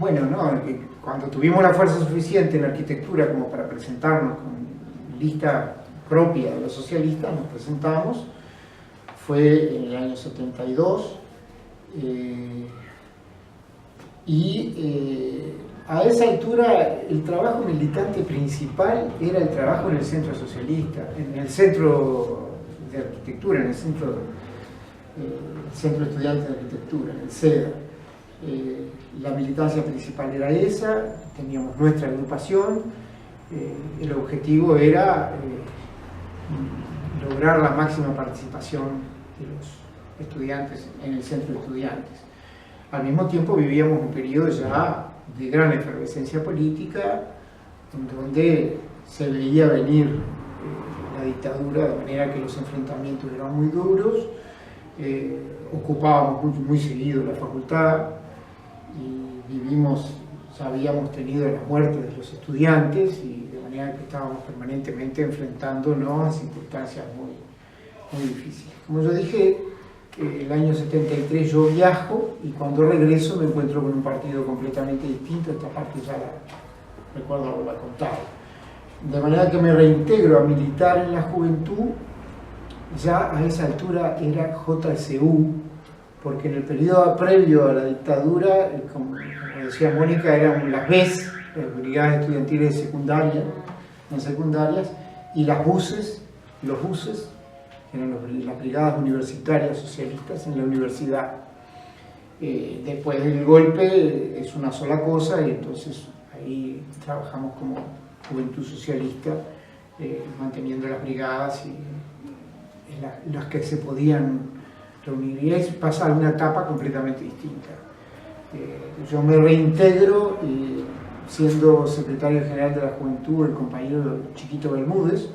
bueno, ¿no? Cuando tuvimos la fuerza suficiente en arquitectura como para presentarnos con lista propia de los socialistas, nos presentamos, fue en el año 72, a esa altura el trabajo militante principal era el trabajo en el centro socialista, en el centro de arquitectura, en el centro estudiante de arquitectura, en el CEDA. La militancia principal era esa, teníamos nuestra agrupación, el objetivo era lograr la máxima participación de los estudiantes en el centro de estudiantes. Al mismo tiempo vivíamos un periodo ya de gran efervescencia política, en donde se veía venir la dictadura, de manera que los enfrentamientos eran muy duros, ocupábamos muy seguido la facultad y ya habíamos tenido la muerte de los estudiantes, y de manera que estábamos permanentemente enfrentándonos a circunstancias muy difíciles. Como yo dije, el año 73 yo viajo y cuando regreso me encuentro con un partido completamente distinto. Esta parte ya la recuerdo haberla contado. De manera que me reintegro a militar en la juventud. Ya a esa altura era JSU, porque en el periodo previo a la dictadura, como decía Mónica, eran las BES, las brigadas estudiantiles de secundaria, en secundarias, y los buses, eran las brigadas universitarias socialistas en la universidad. Después del golpe es una sola cosa, y entonces ahí trabajamos como Juventud Socialista, manteniendo las brigadas y las que se podían reunir. Y ahí pasa a una etapa completamente distinta. Yo me reintegro siendo secretario general de la Juventud, el compañero Chiquito Bermúdez,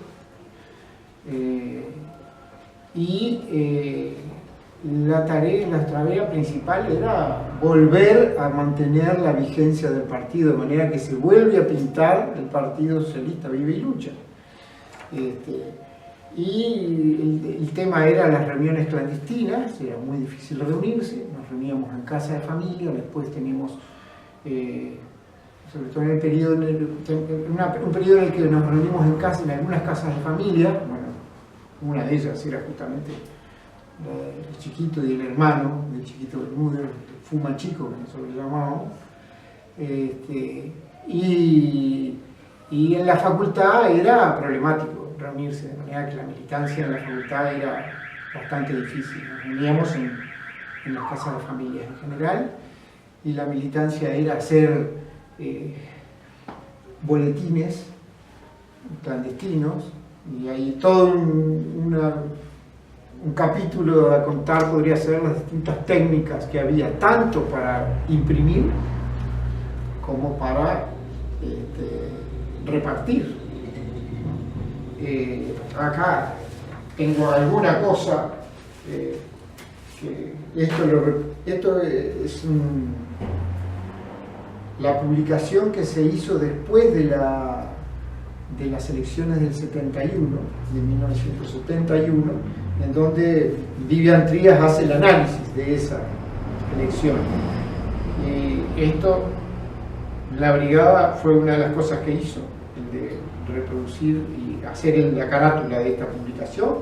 la tarea principal era volver a mantener la vigencia del partido, de manera que se vuelve a pintar el Partido Socialista Vive y Lucha. Y el tema era las reuniones clandestinas, era muy difícil reunirse, nos reuníamos en casa de familia, después teníamos, sobre todo en el periodo, un periodo en el que nos reunimos en algunas casas de familia. Bueno, una de ellas era justamente el Chiquito y el hermano del Chiquito Bermúdez, el Fuma Chico, que nosotros le llamábamos. Y en la facultad era problemático reunirse, de manera que la militancia en la facultad era bastante difícil. Nos reuníamos en las casas de familia en general, y la militancia era hacer boletines clandestinos, y hay todo un capítulo a contar, podría ser las distintas técnicas que había, tanto para imprimir como para repartir. Acá tengo alguna cosa, que esto es la publicación que se hizo después de las elecciones del 71, de 1971, en donde Vivian Trías hace el análisis de esa elección. Y esto, la brigada fue una de las cosas que hizo, el de reproducir y hacer la carátula de esta publicación.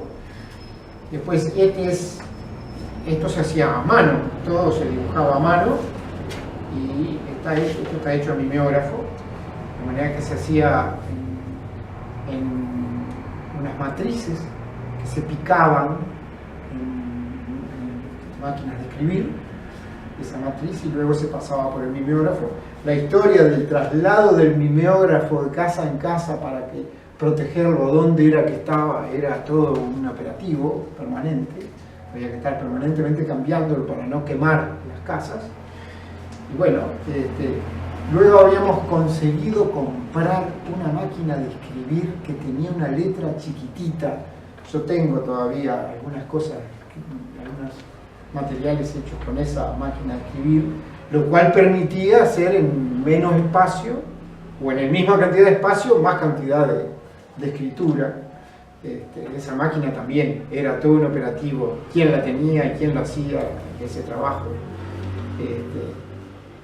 Después esto se hacía a mano, todo se dibujaba a mano, y esto está hecho a mimeógrafo, de manera que se hacía en unas matrices que se picaban en máquinas de escribir, esa matriz, y luego se pasaba por el mimeógrafo. La historia del traslado del mimeógrafo de casa en casa para protegerlo donde era que estaba, era todo un operativo permanente, había que estar permanentemente cambiándolo para no quemar las casas. Y bueno, luego habíamos conseguido comprar una máquina de escribir que tenía una letra chiquitita. Yo tengo todavía algunas cosas, algunos materiales hechos con esa máquina de escribir, lo cual permitía hacer en menos espacio, o en la misma cantidad de espacio, más cantidad de escritura. Esa máquina también era todo un operativo, quién la tenía y quién lo hacía, ese trabajo.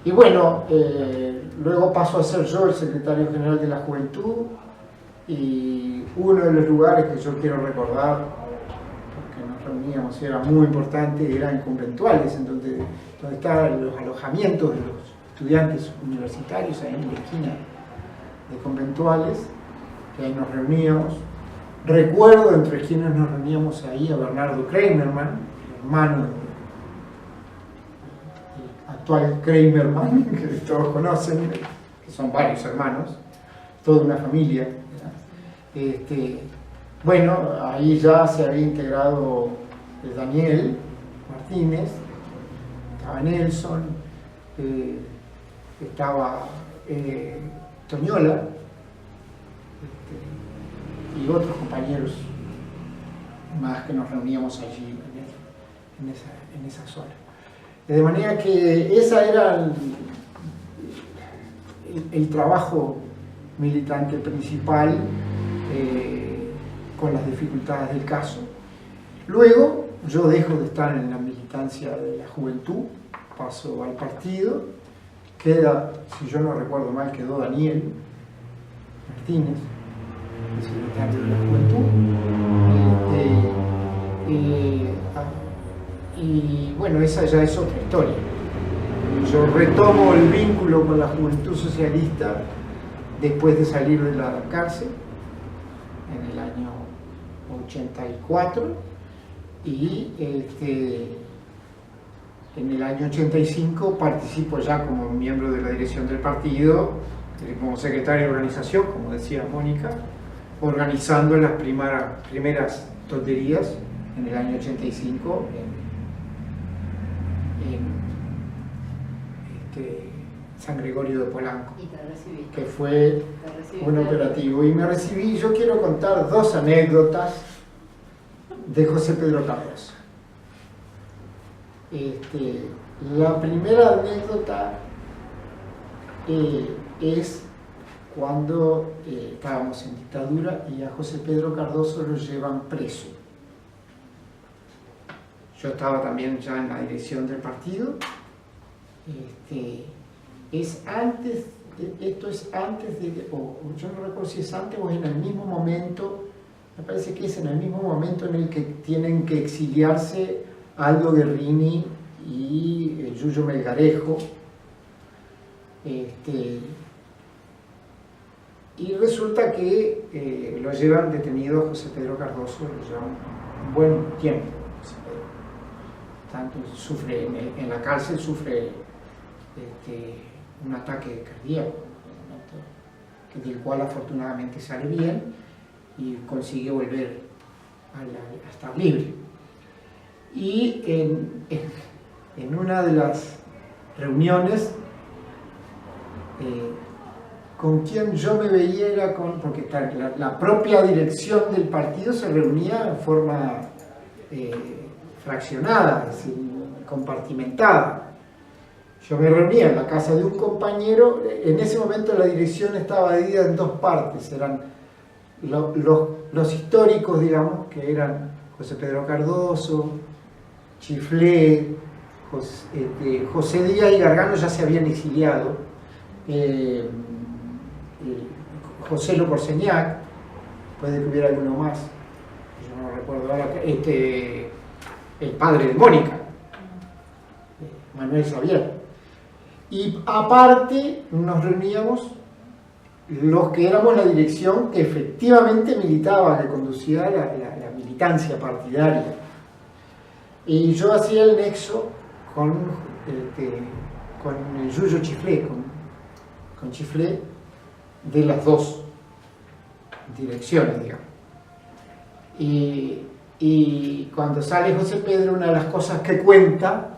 Y bueno, luego paso a ser yo el secretario general de la Juventud, y uno de los lugares que yo quiero recordar, porque nos reuníamos, era muy importante, eran conventuales, en donde estaban los alojamientos de los estudiantes universitarios, ahí en la esquina de conventuales, que ahí nos reuníamos. Recuerdo entre quienes nos reuníamos ahí a Bernardo Kramerman, hermano del actual Kramerman, que todos conocen, que son varios hermanos, toda una familia. Bueno, ahí ya se había integrado Daniel Martínez, estaba Nelson, estaba Toñola, y otros compañeros más que nos reuníamos allí en esa zona. De manera que ese era el trabajo militante principal, con las dificultades del caso. Luego yo dejo de estar en la militancia de la juventud, paso al partido, queda, si yo no recuerdo mal, quedó Daniel Martínez, el secretario de la juventud, y bueno, esa ya es otra historia. Yo retomo el vínculo con la Juventud Socialista después de salir de la cárcel en el año 84, y en el año 85 participo ya como miembro de la dirección del partido, como secretario de organización, como decía Mónica, organizando las primeras tonterías en el año 85 en San Gregorio de Polanco, que fue un operativo. Y me recibí. Yo quiero contar dos anécdotas de José Pedro Cardoso. La primera anécdota es cuando estábamos en dictadura y a José Pedro Cardoso lo llevan preso. Yo estaba también ya en la dirección del partido. Esto es antes de, o yo no recuerdo si es antes o es en el mismo momento, me parece que es en el mismo momento en el que tienen que exiliarse Aldo Guerrini y Yuyo Melgarejo. Y resulta que lo llevan detenido a José Pedro Cardoso, lo llevan un buen tiempo. Tanto sufre en la cárcel, sufre un ataque cardíaco, del cual afortunadamente sale bien y consigue volver a estar libre. Y en una de las reuniones, con quien yo me veía era porque la propia dirección del partido se reunía en forma fraccionada, es decir, compartimentada. Yo me reunía en la casa de un compañero. En ese momento la dirección estaba dividida en dos partes. Eran los históricos, digamos, que eran José Pedro Cardoso, Chiflé, José Díaz y Gargano ya se habían exiliado, José Lo Corseñac, puede que hubiera alguno más, yo no recuerdo ahora, el padre de Mónica, Manuel Xavier. Y aparte nos reuníamos los que éramos la dirección que efectivamente militaba, que conducía la militancia partidaria. Y yo hacía el nexo con el Yuyo Chiflé, con Chiflé, de las dos direcciones, digamos. Y cuando sale José Pedro, una de las cosas que cuenta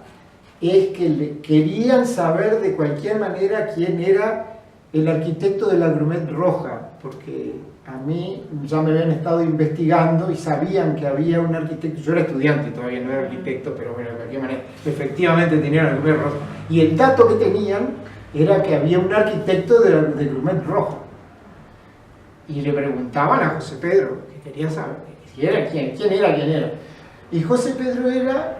es que querían saber de cualquier manera quién era el arquitecto de la Grumet Roja, porque a mí ya me habían estado investigando y sabían que había un arquitecto. Yo era estudiante, todavía no era arquitecto, pero bueno, de cualquier manera, efectivamente tenían la Grumet Roja. Y el dato que tenían era que había un arquitecto de Grumet Roja. Y le preguntaban a José Pedro, que quería saber quién era. Y José Pedro era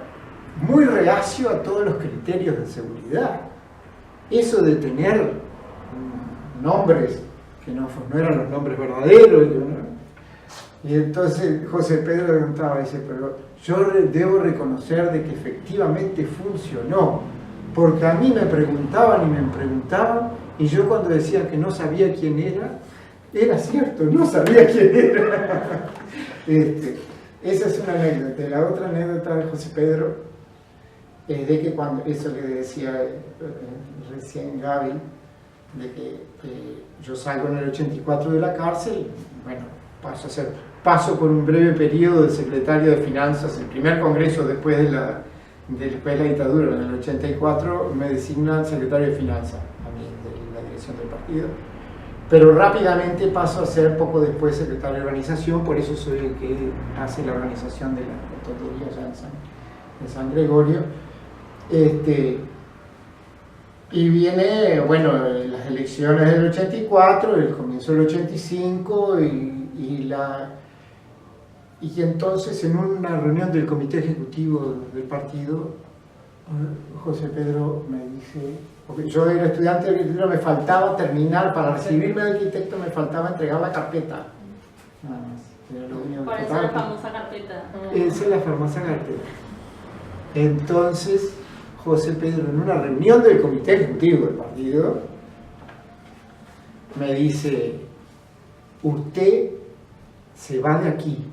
muy reacio a todos los criterios de seguridad. eso de tener nombres que no eran los nombres verdaderos, y entonces José Pedro preguntaba, dice, pero yo debo reconocer de que efectivamente funcionó, porque a mí me preguntaban y yo cuando decía que no sabía quién era cierto, no sabía quién era. Esa es una anécdota. La otra anécdota de José Pedro es de que cuando, eso que decía recién Gaby, de que yo salgo en el 84 de la cárcel, bueno, paso por un breve periodo de secretario de Finanzas, el primer congreso después de la dictadura, en el 84, me designan secretario de Finanzas, a mí, de la dirección del partido, pero rápidamente paso a ser poco después secretario de organización, por eso soy el que hace la organización de la tontería allá en San Gregorio. Y viene, bueno, las elecciones del 84, el comienzo del 85 y entonces en una reunión del comité ejecutivo del partido, José Pedro me dice, porque yo era estudiante de arquitectura, me faltaba terminar, para recibirme de arquitecto me faltaba entregar la carpeta, nada más. Era lo único por que eso faltaba. la famosa carpeta. Esa es la famosa carpeta. Entonces, José Pedro, en una reunión del comité ejecutivo del partido, me dice, usted se va de aquí,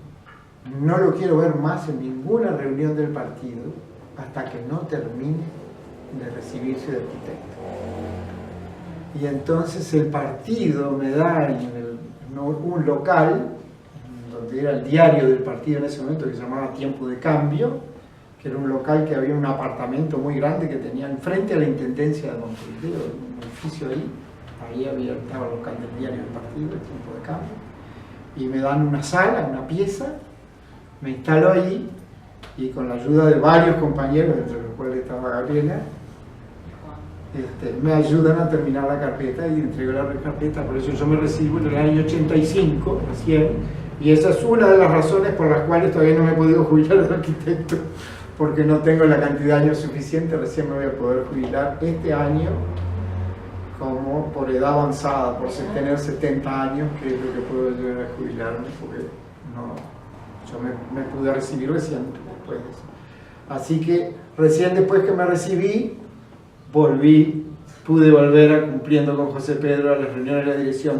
no lo quiero ver más en ninguna reunión del partido hasta que no termine de recibirse de arquitecto. Y entonces el partido me da un local, donde era el diario del partido en ese momento, que se llamaba Tiempo de Cambio, que era un local que había un apartamento muy grande que tenía enfrente a la Intendencia de Montevideo, un edificio ahí estaba el local del diario del partido, el Tiempo de Cambio, y me dan una sala, una pieza, me instalo ahí, y con la ayuda de varios compañeros, entre los cuales estaba Gabriela, me ayudan a terminar la carpeta y entrego la carpeta, por eso yo me recibo en el año 85, recién, y esa es una de las razones por las cuales todavía no me he podido jubilar de arquitecto, porque no tengo la cantidad de años suficiente, recién me voy a poder jubilar este año, como por edad avanzada, por tener 70 años, que es lo que puedo llegar a jubilarme, porque yo me pude recibir recién después de eso. Así que recién después que me recibí, pude volver cumpliendo con José Pedro a las reuniones de la dirección.